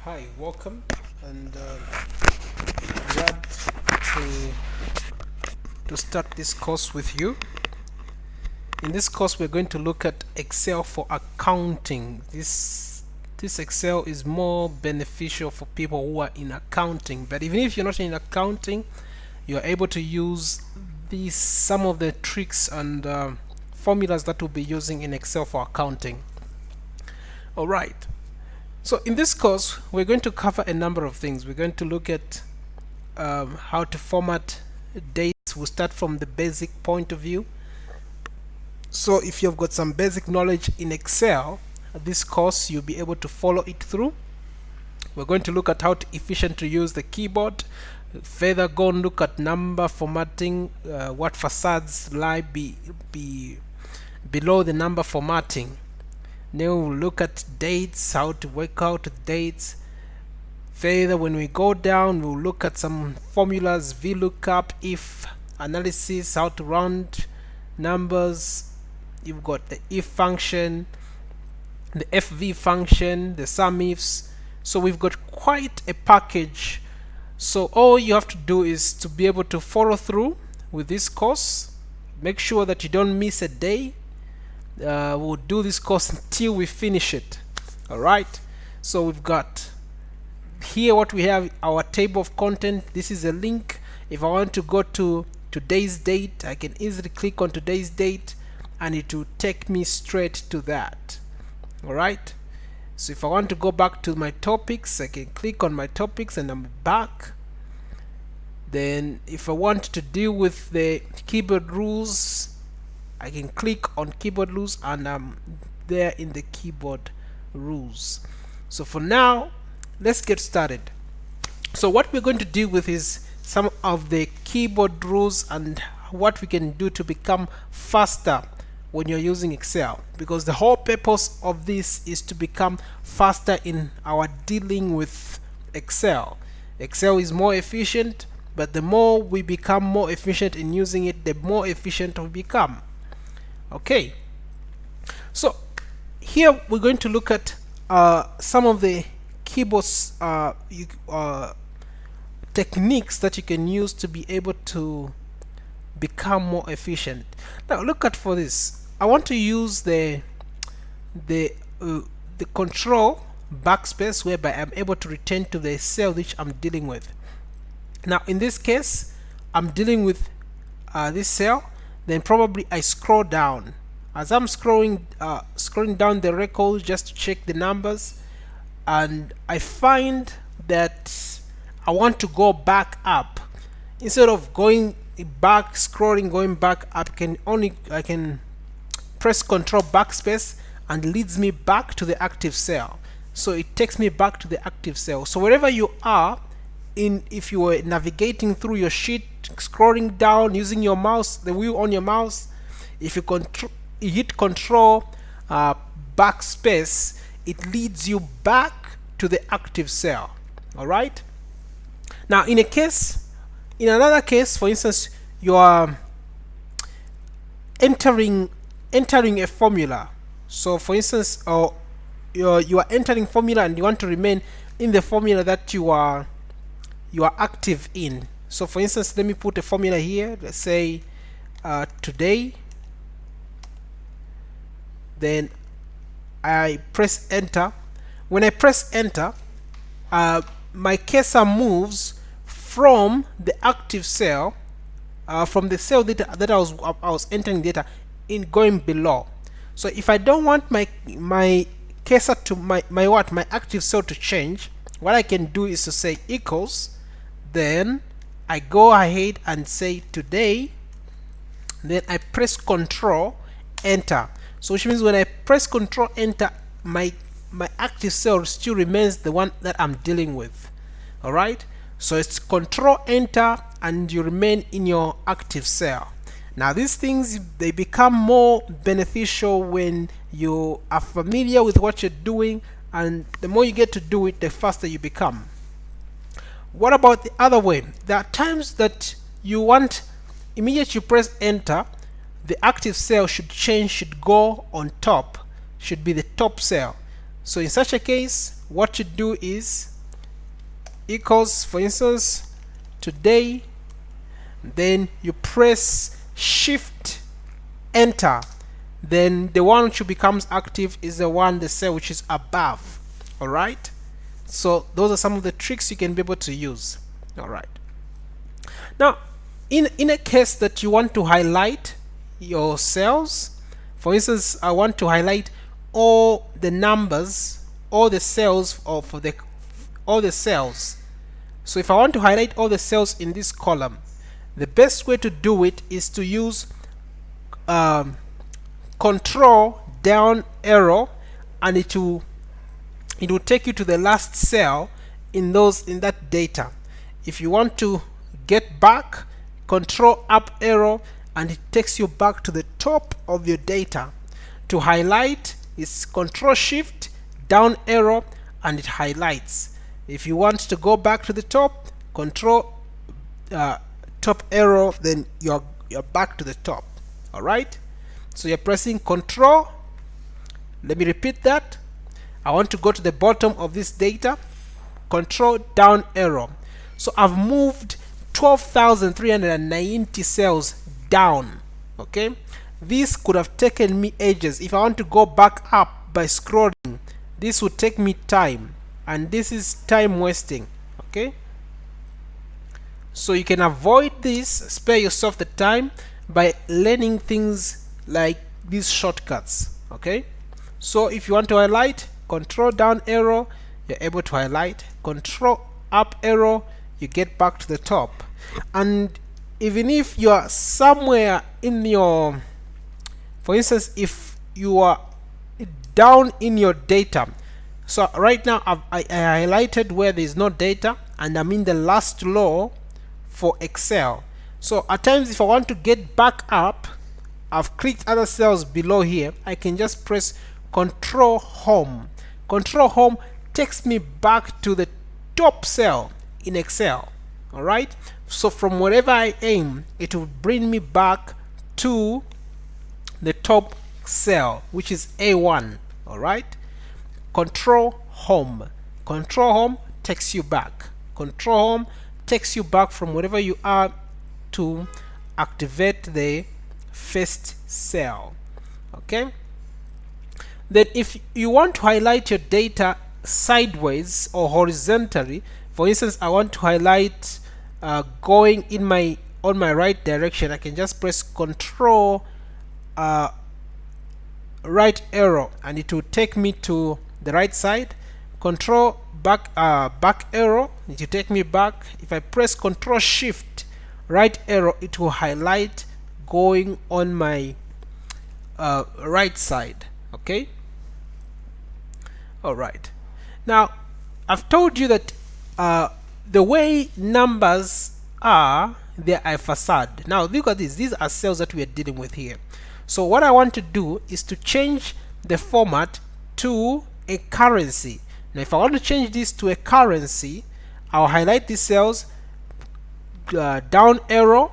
Hi, welcome, and glad to start this course with you. In this course, we're going to look at Excel for accounting. This Excel is more beneficial for people who are in accounting, but even if you're not in accounting, you're able to use these some of the tricks and formulas that we'll be using in Excel for accounting. All right. So in this course, we're going to cover a number of things. We're going to look at how to format dates. We'll start from the basic point of view. So if you've got some basic knowledge in Excel, this course you'll be able to follow it through. We're going to look at how to efficiently use the keyboard. Further go and look at number formatting, what facades lie below the number formatting. Then we'll look at dates, how to work out dates. Further, when we go down, we'll look at some formulas, VLOOKUP, if analysis, how to round numbers. You've got the if function, the FV function, the SUMIFs. So we've got quite a package. So all you have to do is to be able to follow through with this course. Make sure that you don't miss a day. We'll do this course until we finish it. All right. So we've got here what we have, our table of content. This is a link. If I want to go to today's date, I can easily click on today's date and it will take me straight to that. All right. So if I want to go back to my topics, I can click on my topics and I'm back. Then if I want to deal with the keyboard rules, I can click on keyboard rules and I'm there in the keyboard rules. So for now, let's get started. So what we're going to deal with is some of the keyboard rules and what we can do to become faster when you're using Excel, because the whole purpose of this is to become faster in our dealing with Excel. Excel is more efficient, but the more we become more efficient in using it, the more efficient we become. Okay, so here we're going to look at some of the keyboards techniques that you can use to be able to become more efficient. Now look at for this. I want to use the control backspace, whereby I'm able to return to the cell which I'm dealing with. Now in this case, I'm dealing with this cell. Then probably I scroll down. As I'm scrolling down the record just to check the numbers, and I find that I want to go back up. Instead of going back, going back up, I can press Control Backspace and leads me back to the active cell. So it takes me back to the active cell. So wherever you are, if you were navigating through your sheet, scrolling down using your mouse, the wheel on your mouse, if you hit Control Backspace, it leads you back to the active cell. All right. Now in another case, for instance, you are entering a formula. So for instance, you are entering formula and you want to remain in the formula that you are active in. So for instance, let me put a formula here. Let's say today. Then I press enter. When I press enter, my cursor moves from the active cell, from the cell that I was entering data, in going below. So if I don't want my cursor to my active cell to change, what I can do is to say equals. Then I go ahead and say today. Then I press Control Enter. So which means when I press Control Enter, my active cell still remains the one that I'm dealing with. All right. So it's Control Enter and you remain in your active cell. Now these things, they become more beneficial when you are familiar with what you're doing, and the more you get to do it, the faster you become. What about the other way? There are times that you want, immediately you press enter, the active cell should go on top, should be the top cell. So in such a case, what you do is equals, for instance, today, then you press shift enter, then the one which becomes active is the cell which is above. All right, so those are some of the tricks you can be able to use. All right, now in a case that you want to highlight your cells, for instance, I want to highlight all the numbers, all the cells of all the cells. So if I want to highlight all the cells in this column, the best way to do it is to use control down arrow, and it will take you to the last cell in that data. If you want to get back, control up arrow, and it takes you back to the top of your data. To highlight is control shift down arrow, and it highlights. If you want to go back to the top, control top arrow, then you're back to the top. All right, so you're pressing control. Let me repeat that. I want to go to the bottom of this data, control down arrow. So I've moved 12,390 cells down. Okay, this could have taken me ages. If I want to go back up by scrolling, this would take me time, and this is time wasting. Okay, so you can avoid this, spare yourself the time by learning things like these shortcuts. Okay, so if you want to highlight, control down arrow, you're able to highlight. Control up arrow, you get back to the top. And even if you are somewhere in your, for instance, if you are down in your data, so right now I highlighted where there is no data, and I'm in the last row for Excel. So at times, if I want to get back up, I've clicked other cells below here, I can just press control home. Control home takes me back to the top cell in Excel. All right, so from wherever I aim, it will bring me back to the top cell, which is A1. All right, control home. Control home takes you back. Control home takes you back from wherever you are to activate the first cell. Okay, then if you want to highlight your data sideways or horizontally, for instance, I want to highlight going in on my right direction, I can just press control right arrow, and it will take me to the right side. Control back arrow, it will take me back. If I press control shift right arrow, it will highlight going on my right side. Okay, all right, now I've told you that the way numbers are, they are a facade. Now look at this, these are cells that we are dealing with here. So what I want to do is to change the format to a currency. Now if I want to change this to a currency, I'll highlight these cells, down arrow,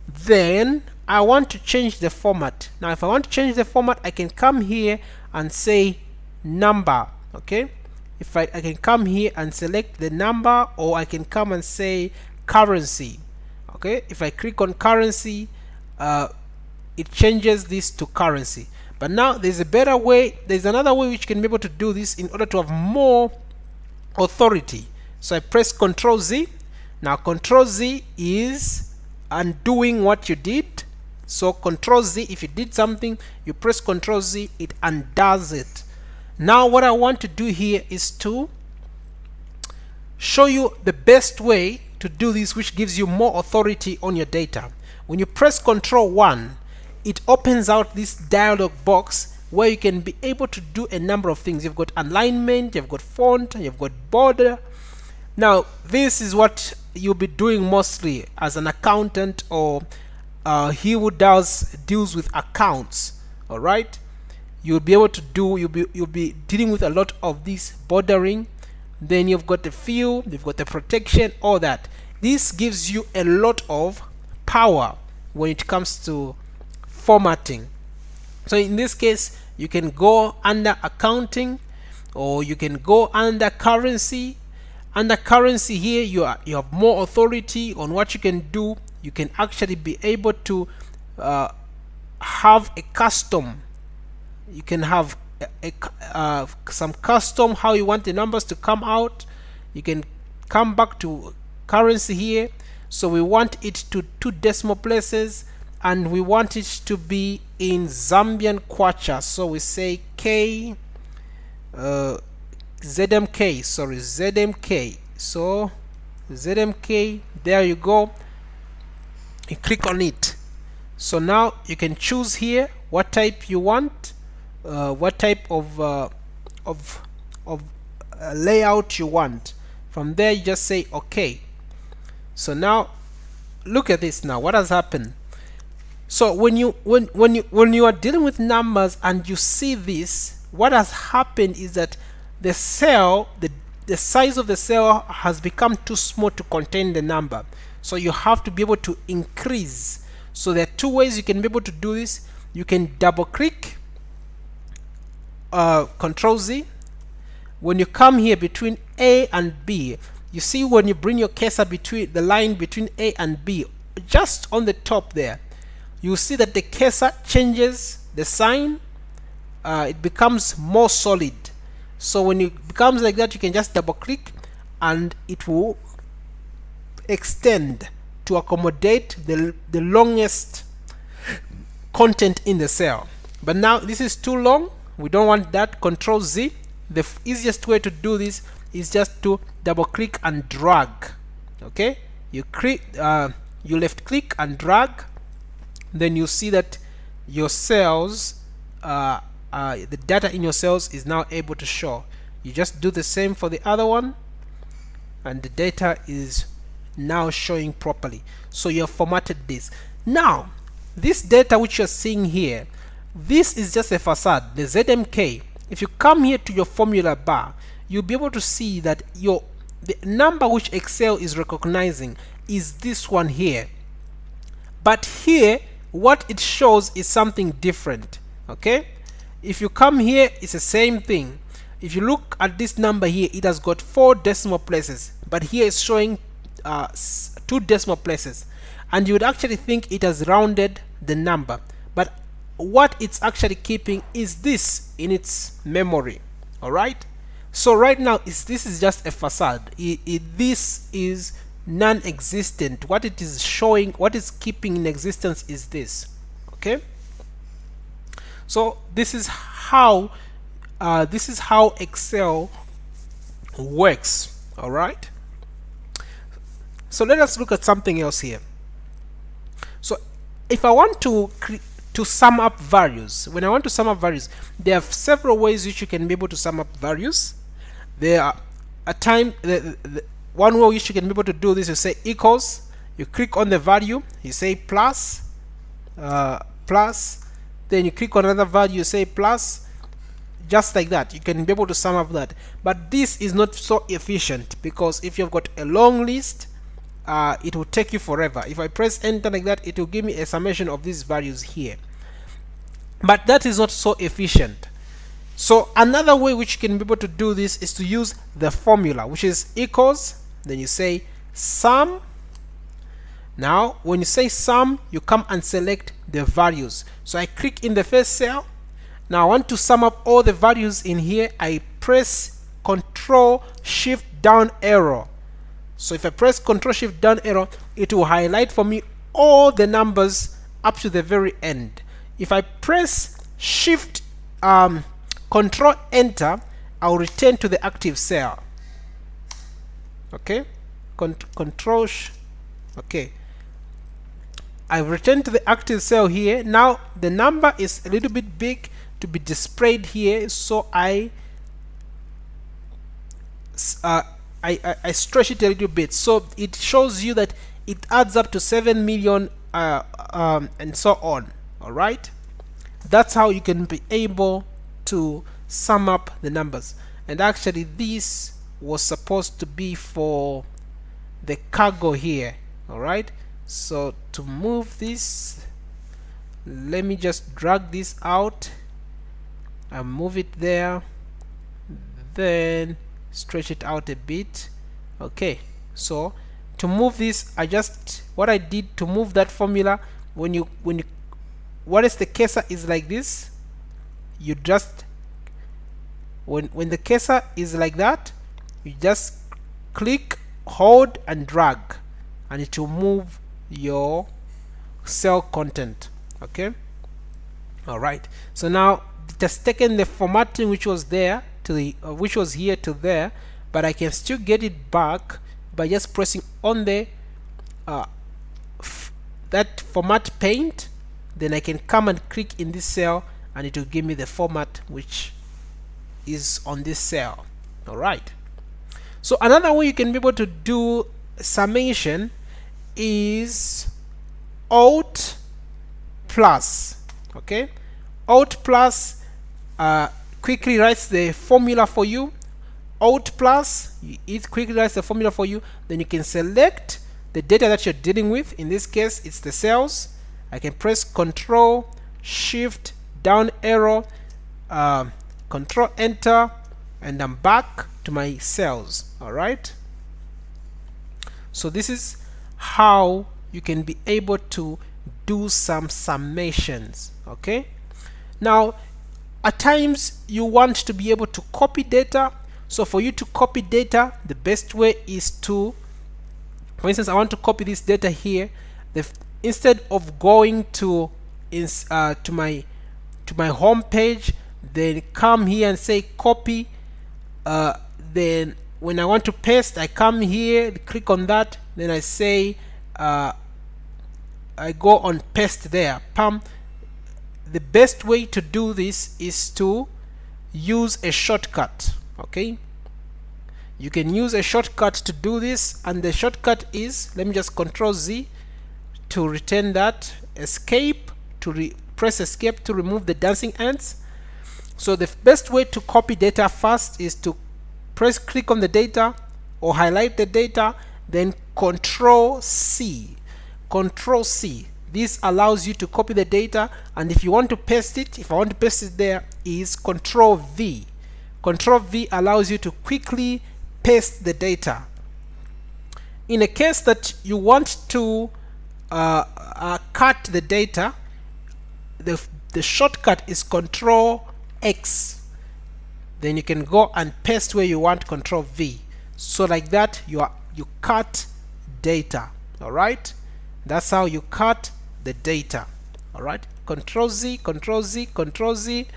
then I want to change the format. Now if I want to change the format, I can come here and say number. Okay, if I can come here and select the number, or I can come and say currency. Okay, if I click on currency, it changes this to currency. But now there's a better way, there's another way which can be able to do this in order to have more authority. So I press Ctrl Z. Now Ctrl Z is undoing what you did. So Ctrl Z, if you did something, you press Ctrl Z, it undoes it. Now what I want to do here is to show you the best way to do this, which gives you more authority on your data. When you press Ctrl 1, it opens out this dialog box where you can be able to do a number of things. You've got alignment, you've got font, you've got border. Now this is what you'll be doing mostly as an accountant, or he who deals with accounts. All right, you'll be able to do, you'll be dealing with a lot of this bordering. Then you've got the fill, you've got the protection, all that. This gives you a lot of power when it comes to formatting. So in this case, you can go under accounting, or you can go under currency, Under currency here, you have more authority on what you can do. You can actually be able to have a custom. You can have some custom how you want the numbers to come out. You can come back to currency here. So we want it to 2 decimal places, and we want it to be in Zambian kwacha. So we say K ZMK, sorry, ZMK. So ZMK, there you go. You click on it. So now you can choose here what type you want, what type of layout you want. From there you just say okay. So now look at this. Now what has happened? So when you are dealing with numbers and you see this, what has happened is that the cell, the size of the cell has become too small to contain the number. So you have to be able to increase. So there are 2 ways you can be able to do this. You can double click, Control Z. When you come here between A and B, you see when you bring your cursor between the line between A and B, just on the top there, you see that the cursor changes the sign. It becomes more solid. So when it becomes like that, you can just double click and it will extend to accommodate the longest content in the cell. But now this is too long. We don't want that. Control Z. The easiest way to do this is just to double click and drag. Okay, you left click and drag, then you see that your cells, the data in your cells is now able to show. You just do the same for the other one, and the data is now showing properly. So you have formatted this. Now this data which you're seeing here, this is just a facade, the ZMK. If you come here to your formula bar, you'll be able to see that the number which Excel is recognizing is this one here. But here, what it shows is something different. Okay, if you come here, it's the same thing. If you look at this number here, it has got 4 decimal places, but here it's showing 2 decimal places, and you would actually think it has rounded the number, but what it's actually keeping is this in its memory. All right, so right now this is just a facade. This is non-existent. What it is showing, what is keeping in existence is this. Okay, so this is how Excel works. All right, so let us look at something else here. So if I want to sum up values, when I want to sum up values, there are several ways which you can be able to sum up values. There are one way which you can be able to do this, you say equals, you click on the value, you say plus, then you click on another value, you say plus, just like that. You can be able to sum up that. But this is not so efficient, because if you've got a long list, it will take you forever. If I press enter like that, it will give me a summation of these values here, but that is not so efficient. So another way which you can be able to do this is to use the formula, which is equals, then you say sum. Now when you say sum, you come and select the values. So I click in the first cell. Now I want to sum up all the values in here. I press Control Shift down arrow. So if I press Control Shift down arrow, it will highlight for me all the numbers up to the very end. If I press Shift Control Enter, I'll return to the active cell. Okay, okay, I've returned to the active cell here. Now the number is a little bit big to be displayed here, so I stretch it a little bit, so it shows you that it adds up to 7 million and so on. All right, that's how you can be able to sum up the numbers. And actually this was supposed to be for the cargo here. All right, so to move this, let me just drag this out and move it there, then stretch it out a bit Okay, so to move this, what I did to move that formula, when you what is the cursor is like this, you just when the cursor is like that, you just click, hold and drag, and it will move your cell content. Okay, all right, so now it has taken the formatting which was there to the which was here to there, but I can still get it back by just pressing on the that format paint. Then I can come and click in this cell and it will give me the format which is on this cell. All right, so another way you can be able to do summation is Alt plus. Okay, Alt plus quickly writes the formula for you. Alt plus, it quickly writes the formula for you. Then you can select the data that you're dealing with. In this case, it's the cells. I can press Control Shift down arrow, Control Enter, and I'm back to my cells. All right. So this is how you can be able to do some summations. Okay. Now, at times you want to be able to copy data. So for you to copy data, the best way is to, for instance, I want to copy this data here. Instead of going to my home page, then come here and say copy. Then when I want to paste, I come here, click on that, then I say I go on paste there. Pam. The best way to do this is to use a shortcut. Okay, you can use a shortcut to do this, and the shortcut is, let me just Control Z to return that, escape to press escape to remove the dancing ants. So the best way to copy data first is to click on the data or highlight the data, then Control C. Control C. This allows you to copy the data, and if you want to paste it, if I want to paste it there, is Control V. Control V allows you to quickly paste the data. In a case that you want to cut the data, the shortcut is Control X. Then you can go and paste where you want, Control V. So like that, you cut data. All right, that's how you cut the data. All right, Control Z, Control Z, Control Z.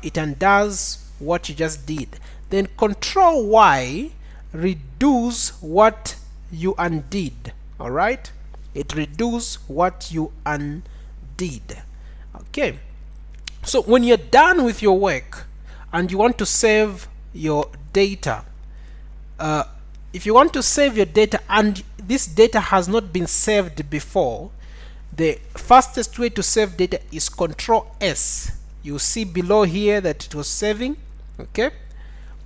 It undoes what you just did. Then Control Y, reduce what you undid. All right, it reduce what you undid. Okay, so when you're done with your work and you want to save your data, if you want to save your data and this data has not been saved before, the fastest way to save data is Control S. You see below here that it was saving. Okay,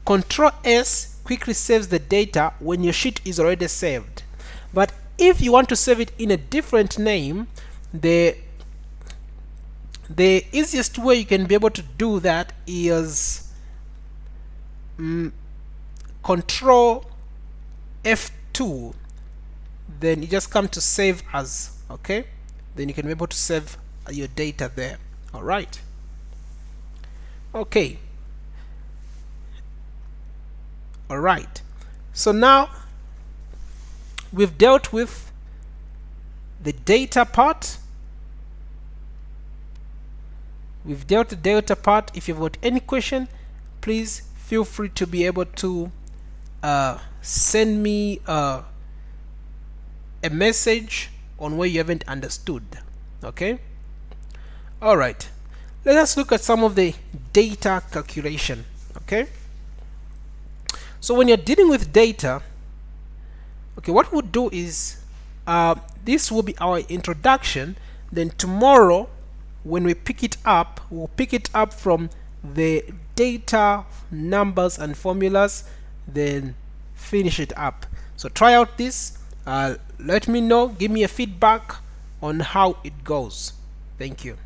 Control S quickly saves the data when your sheet is already saved. But if you want to save it in a different name, the easiest way you can be able to do that is Control F2. Then you just come to save as. Okay, then you can be able to save your data there. All right. Okay. All right. So now we've dealt with the data part. We've dealt with the data part. If you've got any question, please feel free to be able to send me a message on where you haven't understood. Okay. All right. Let us look at some of the data calculation. Okay. So when you're dealing with data, okay, what we'll do is this will be our introduction. Then tomorrow, when we pick it up, we'll pick it up from the data, numbers and formulas, then finish it up. So try out this. Let me know, give me a feedback on how it goes. Thank you.